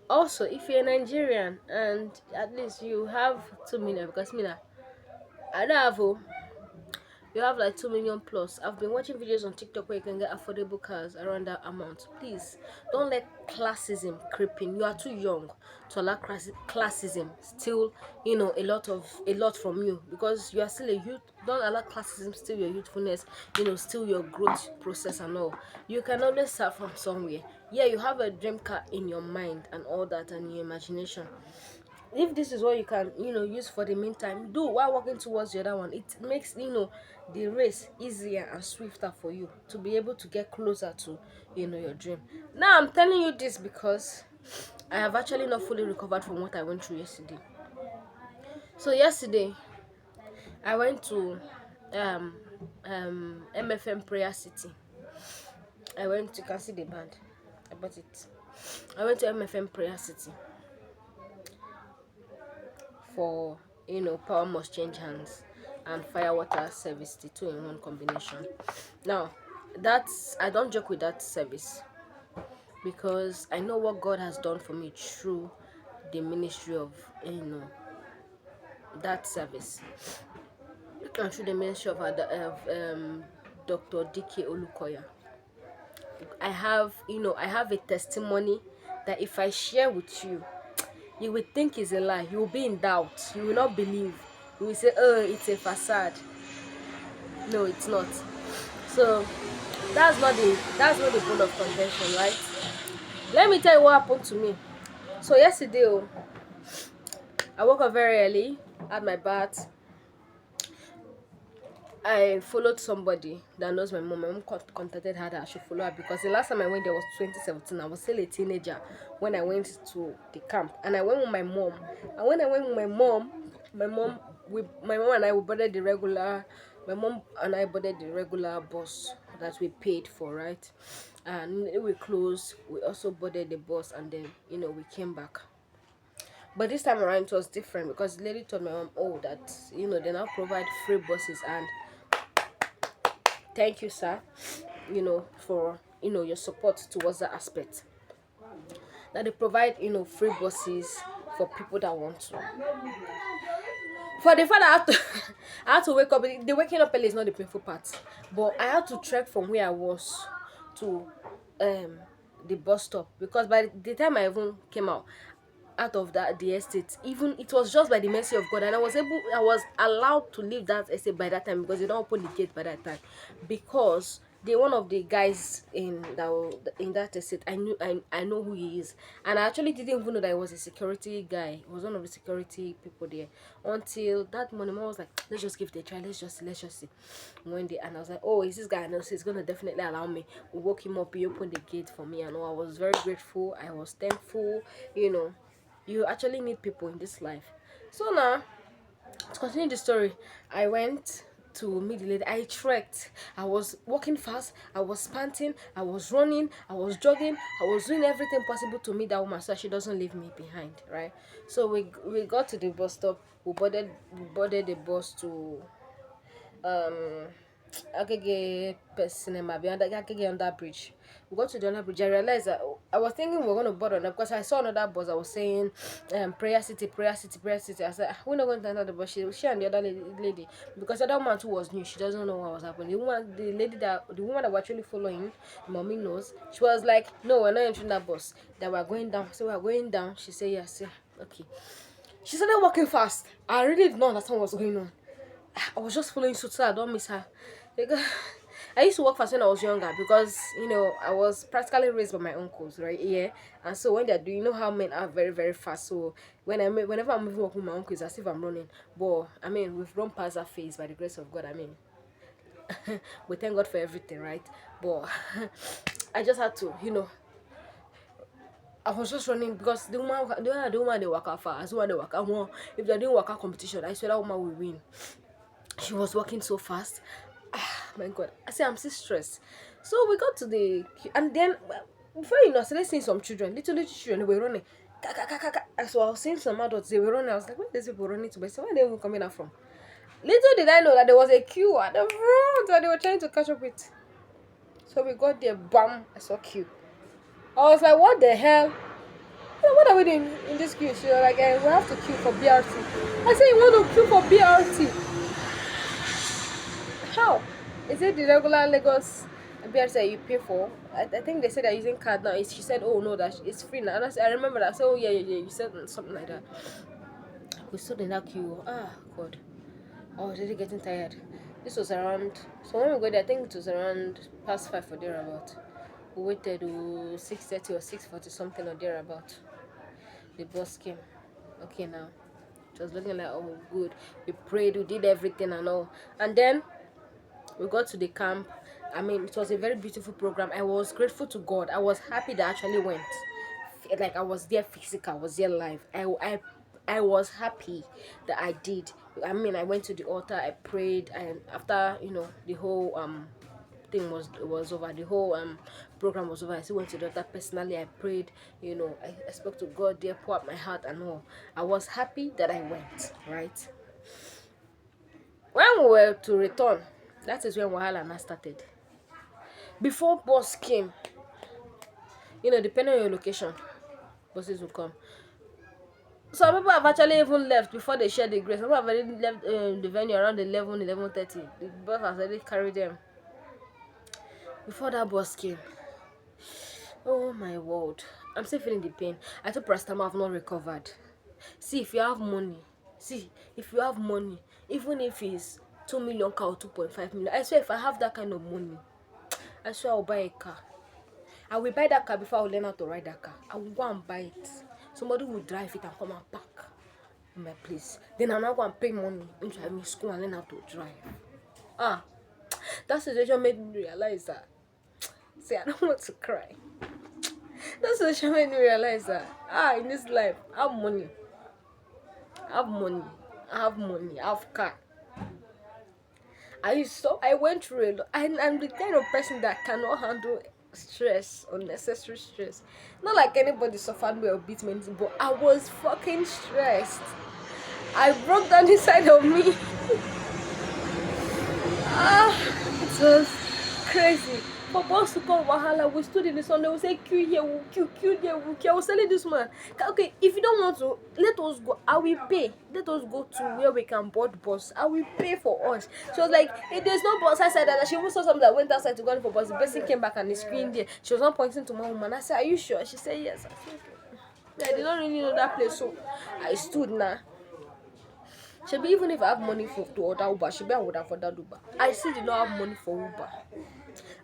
Also, if you're Nigerian and at least you have 2 million, because me now, I don't have you have like 2 million plus. I've been watching videos on TikTok where you can get affordable cars around that amount. Please don't let classism creep in. You are too young to allow classism steal, a lot from you, because you are still a youth. Don't allow classism steal your youthfulness, steal your growth process and all. You can always start from somewhere. Yeah, you have a dream car in your mind and all that and your imagination. If this is what you can use for the meantime, do while working towards the other one. It makes the race easier and swifter for you to be able to get closer to your dream. Now I'm telling you this because I have actually not fully recovered from what I went through yesterday. So yesterday I went to um MFM Prayer City. I went to, can see the band, I bought it. I went to MFM Prayer City for power must change hands and fire water service, the two in one combination. Now that's, I don't joke with that service because I know what God has done for me through the ministry of that service, and through the ministry of Dr. DK Olukoya. I have a testimony that if I share with you, you will think it's a lie. You will be in doubt. You will not believe. You will say, "Oh, it's a facade." No, it's not. So that's not the bone of contention, right? Let me tell you what happened to me. So yesterday, I woke up very early, had my bath. I followed somebody that knows my mom. My mom contacted her that I should follow her because the last time I went there was 2017. I was still a teenager when I went to the camp, and I went with my mom. And when I went with my mom and I we boarded the regular. My mom and I boarded the regular bus that we paid for, right? And when we closed, we also boarded the bus, and then we came back. But this time around it was different because the lady told my mom, oh, that they now provide free buses. And thank you, sir, for your support towards that aspect. That they provide free buses for people that want to. For the fact that I have to I had to wake up. The waking up early is not the painful part, but I had to trek from where I was to um the bus stop, because by the time I even came out of that the estate, even it was just by the mercy of God, and I was allowed to leave that estate by that time because they don't open the gate by that time. Because the one of the guys in that estate, I know who he is, and I actually didn't even know that he was a security guy. He was one of the security people there until that morning. I was like, let's just give it a try, let's just see. One day, and I was like, oh, is this guy? I know, so he's gonna definitely allow me. We woke him up, he opened the gate for me, and I was very grateful. I was thankful. You actually need people in this life. So now, to continue the story, I went to meet the lady. I trekked. I was walking fast. I was panting. I was running. I was jogging. I was doing everything possible to meet that woman so she doesn't leave me behind. Right. So we got to the bus stop. We boarded the bus to um Agege cinema beyond Agege under bridge. We got to the under bridge. I realized that I was thinking we were going to board on that because I saw another bus that was saying prayer city, prayer city, prayer city. I said, we're not going to enter the bus. She and the other lady, because the other woman too was new. She doesn't know what was happening. The woman that we're actually following, mommy knows. She was like, no, we're not entering that bus. That we're going down. So we're going down. She said, yes, yeah, okay. She started walking fast. I really did not understand what was going on. I was just following suit so I don't miss her. Because I used to walk fast when I was younger because I was practically raised by my uncles, right? Yeah. And so when they're doing, how men are very, very fast. So whenever I'm moving walking with my uncles, as if I'm running. But I mean, we've run past that phase by the grace of God. I mean, we thank God for everything, right? But I just had to, I was just running because the woman they work out fast, the one they work out more. If they're doing workout competition, I swear that woman will win. She was walking so fast. My God, I say I'm still stressed. So we got to and then before I started seeing some children, little children, they were running. So I was seeing some adults, they were running. I was like, where are these people running to? But so where are they even coming out from? Little did I know that there was a queue at the front that they were trying to catch up with. So we got there, bam, I saw queue. I was like, what the hell? What are we doing in this queue? She was like, we have to queue for BRT. I said, you want to queue for BRT? How? Is it the regular Lagos BRT that you pay for? I think they said they're using card now. She said, oh no, that it's free now. And I remember that. I said, oh yeah, yeah, yeah. You said something like that. We stood in that queue. Ah, God. I was really getting tired. This was around, so when we got there, I think it was around past 5 or thereabout. We waited to 6:30 or 6:40 something or thereabout. The bus came. Okay, now it was looking like, oh good. We prayed, we did everything and all. And then we got to the camp. I mean, it was a very beautiful program. I was grateful to God. I was happy that I actually went. Like I was there physical, I was there live. I was happy that I did. I mean, I went to the altar, I prayed, and after the whole thing was over, the whole program was over, I still went to the altar personally. I prayed, I spoke to God there, poured out my heart and all. I was happy that I went, right? When we were to return, that is when Wahala now started. Before bus came, depending on your location, buses will come. Some people have actually even left before they share the grace. Some people have already left the venue around 11:30. The bus has already carried them. Before that bus came, oh my word, I'm still feeling the pain. I told Prastama I've not recovered. See, if you have money, even if it's 2 million car or 2.5 million, I swear if I have that kind of money, I swear I'll buy a car. I will buy that car before I will learn how to ride that car. I will go and buy it. Somebody will drive it and come and park in my place. Then I'm not going to pay money into my school and learn how to drive. That situation made me realize that. See, I don't want to cry. That situation made me realize that in this life, I have money. I have car. I went through a lot. I'm the kind of person that cannot handle stress, unnecessary stress. Not like anybody suffered me or beat me, but I was fucking stressed. I broke down inside of me. It was crazy. For boss to come Wahala, we stood in the sun, they will say queue here, we'll queue there, we'll queue. I was telling this man, okay, if you don't want to, let us go. I will pay. Let us go to where we can board bus. I will pay for us. She was like, hey, there's no bus outside that. She even saw something that went outside to go for bus. The person came back and the screen there. She was not pointing to my woman. I said, are you sure? She said, yes. I said, okay. I did not really know that place, so I stood now. Shebi, even if I have money to order Uber, shebi I would have ordered Uber. I still did not have money for Uber,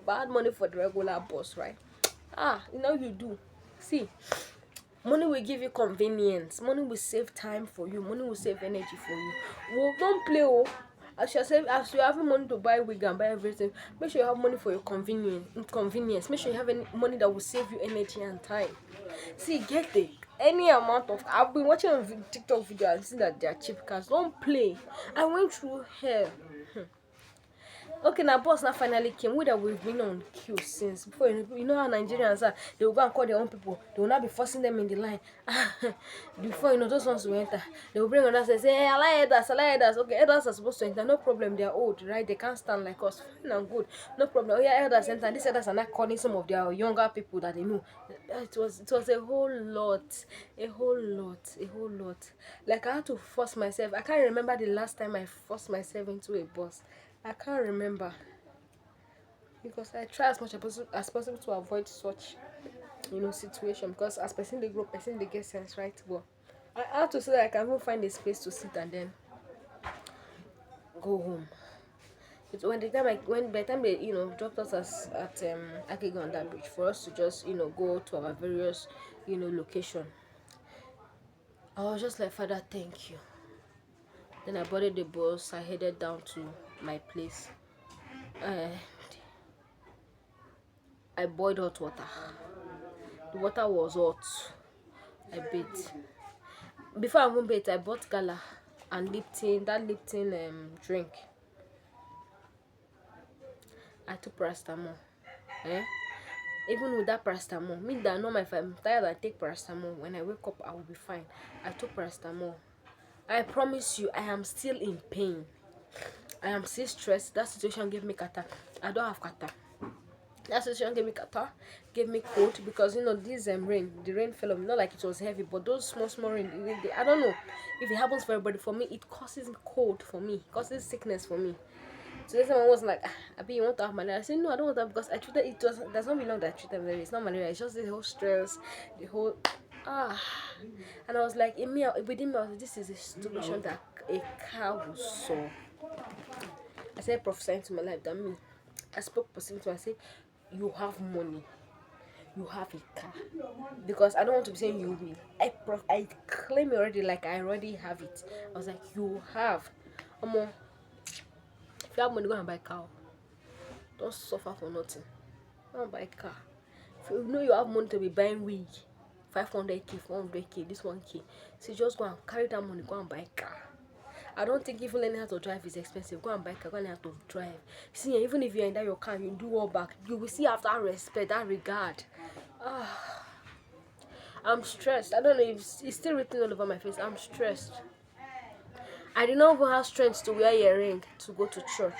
but I had money for the regular bus, right? You do. See, money will give you convenience. Money will save time for you. Money will save energy for you. Well, don't play, As you have money to buy wig and buy everything, make sure you have money for your convenience. Make sure you have any money that will save you energy and time. See, get it. Any amount of, I've been watching a TikTok video and seen that they are cheap cars. Don't play. I went through hell. Okay, now boss now finally came. We've been on queue since before. You know how Nigerians are. They will go and call their own people. They will not be forcing them in the line. Before those ones will enter, they will bring on us and say, hey, allow elders. Okay, elders are supposed to enter. No problem. They are old, right? They can't stand like us. Fine and good. No problem. Oh yeah, elders enter. These elders are not calling some of their younger people that they know. It was a whole lot. Like I had to force myself. I can't remember the last time I forced myself into a bus. I can't remember, because I try as much as possible to avoid such situation, because as person they grow, person they get sense, right? But I have to say that I can even find a space to sit and then go home. It's by the time they dropped us at Akego on that bridge for us to just go to our various location. I was just like, Father, thank you. Then I boarded the bus. I headed down to my place. I boiled hot water. The water was hot. I bathed. Before I even bathed, I bought gala and Lipton, that Lipton drink. I took paracetamol. Even with that paracetamol, me that know if I'm tired, I take paracetamol. When I wake up, I will be fine. I took paracetamol. I promise you, I am still in pain. I am still stressed. That situation gave me kata. I don't have kata. That situation gave me kata, gave me cold because this rain, the rain fell on me. Not like it was heavy, but those small rain, I don't know if it happens for everybody. For me, it causes cold for me, causes sickness for me. So this one was like, Abi, you want to have malaria? I said, no, I don't want that because I treated it. There's not been long that I treated malaria. It's not malaria. It's just the whole stress, the whole ah. And I was like, within me, I was like, this is a situation that a car will solve. I said, prophesying to my life that me. I spoke positively. I said, you have money, you have a car, because I don't want to be saying you will. I claim it already, like I already have it. I was like, you have. If you have money, go and buy a car. Don't suffer for nothing. Go and buy a car. If you know you have money to be buying wig, 500k, 400k, this 1k, so just go and carry that money, go and buy a car. I don't think even learning how to drive is expensive. Go and buy a car, go and learn how to drive. See, even if you're in that your car, you do all back, you will see have that respect, that regard. I'm stressed. I don't know if it's still written all over my face. I'm stressed. I did not even have strength to wear earring to go to church.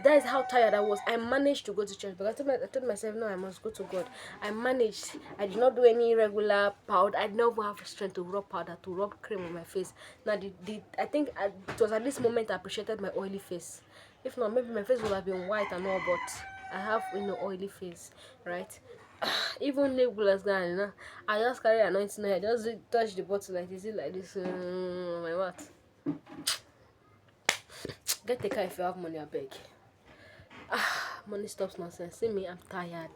That is how tired I was. I managed to go to church, but I told myself, no, I must go to God. I managed. I did not do any regular powder. I did not even have strength to rub powder, to rub cream on my face. Now, I think it was at this moment I appreciated my oily face. If not, maybe my face would have been white and all, but I have oily face, right? Even lip gloss gone, I just carry anointing. I just touch the bottle like this, like this. My mouth. Get the car if you have money, I beg. Money stops nonsense. See me, I'm tired.